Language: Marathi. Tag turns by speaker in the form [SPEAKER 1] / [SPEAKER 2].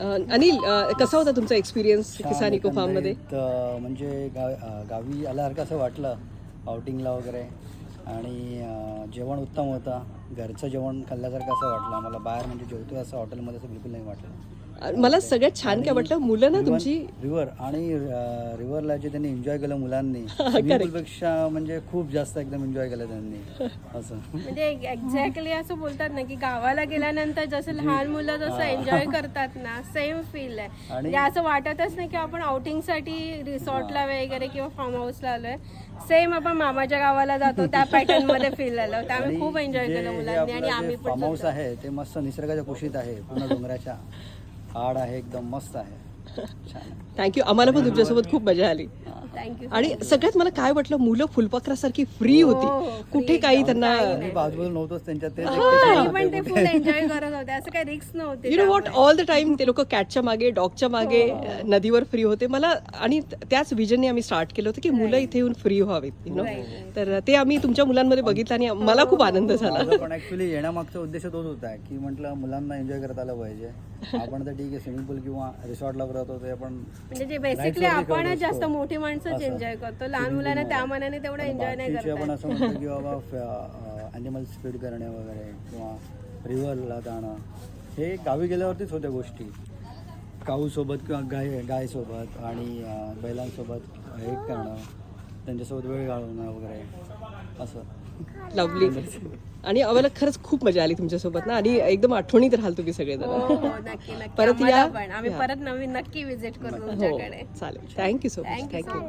[SPEAKER 1] अनिल, कसा होता तुमचा एक्सपिरियन्स किसान इको फार्म मध्ये?
[SPEAKER 2] म्हणजे गावी आल्यासारखं असं वाटलं आउटिंगला वगैरे. आणि जेवण उत्तम होतं. घरचं जेवण खाल्ल्यासारखं असं वाटलं आम्हाला. बाहेर म्हणजे जेवतोय असं हॉटेलमध्ये असं बिलकुल नाही वाटलं.
[SPEAKER 1] मला सगळ्यात छान काय वाटलं, मुलं ना तुमची
[SPEAKER 2] रिव्हर आणि रिव्हरला जे त्यांनी एन्जॉय केलं मुलांनी, स्विमिंग पूलपेक्षा म्हणजे खूप जास्त एकदम एन्जॉय केलं त्यांनी असं.
[SPEAKER 3] म्हणजे एक्झॅक्टली असं बोलतात ना की गावाला गेल्यानंतर जसं लहान मुलं जसं एन्जॉय करतात ना, सेम फील आहे. म्हणजे असं वाटतच नाही की आपण आउटिंगसाठी रिसॉर्टला वगैरे किंवा फार्म हाऊसला आलोय. सेम आपण मामाच्या गावाला जातो त्या पॅटर्न मध्ये फील आलं. त्यामुळे खूप एन्जॉय केलं मुलांनी आणि आम्ही पण.
[SPEAKER 2] फार्म हाऊस आहे ते मस्त निसर्गाच्या कुशीत आहे, पूर्ण डोंगराच्या आड आहे, एकदम मस्त आहे, छान.
[SPEAKER 1] थँक्यू. आम्हाला पण तुमच्यासोबत खूप मजा आली.
[SPEAKER 3] थँक्यू.
[SPEAKER 1] आणि सगळ्यात मला काय वाटलं, मुलं फुलपाखरासारखी फ्री होती. कुठे काही त्यांना
[SPEAKER 2] बाजूला नव्हतंच त्यांच्या, ते
[SPEAKER 3] पण ते फुल एन्जॉय करत होते. असं काही रिस्क नव्हते.
[SPEAKER 1] You know what, all the time ते लोक कॅटच्या मागे, डॉगच्या मागे, नदीवर फ्री होते. मला आणि त्याच विजनने आम्ही स्टार्ट केलं होतं की मुलं इथे येऊन फ्री व्हावेत, यु नो. तर ते आम्ही तुमच्या मुलांमध्ये बघितलं आणि मला खूप आनंद झाला.
[SPEAKER 2] पण ऍक्च्युली येण्यामागचा उद्देश तोच होता की म्हटलं मुलांना एन्जॉय करता आलं पाहिजे. आपण तर ठीक आहे स्विमिंग पूल किंवा रिसॉर्टला करत होतो, आपण
[SPEAKER 3] म्हणजे जे बेसिकली आपणच जास्त मोठी माणसंच एन्जॉय करतो. लहान मुलांना त्या मनाने तेवढं एन्जॉय नाही
[SPEAKER 2] बाकीचे आपण
[SPEAKER 3] करतात.
[SPEAKER 2] असं म्हणतो की बाबा ॲनिमल्स फीड करणे वगैरे किंवा रिव्हरला जाणं, हे गावी गेल्यावरतीच होत्या गोष्टी. काऊसोबत किंवा गायसोबत आणि बैलांसोबत हे करणं, त्यांच्यासोबत वेळ घालवणं वगैरे असं.
[SPEAKER 1] लवली. आणि आम्हाला खरंच खूप मजा आली तुमच्यासोबत ना, आणि एकदम आठवणीत राहाल तुम्ही सगळेजण.
[SPEAKER 3] हो नक्की नक्की.
[SPEAKER 1] परत या.
[SPEAKER 3] आम्ही परत नवीन नक्की विजिट करू तुमच्याकडे.
[SPEAKER 1] चालेल. Thank you so much.
[SPEAKER 3] Thank you.
[SPEAKER 1] Thank you.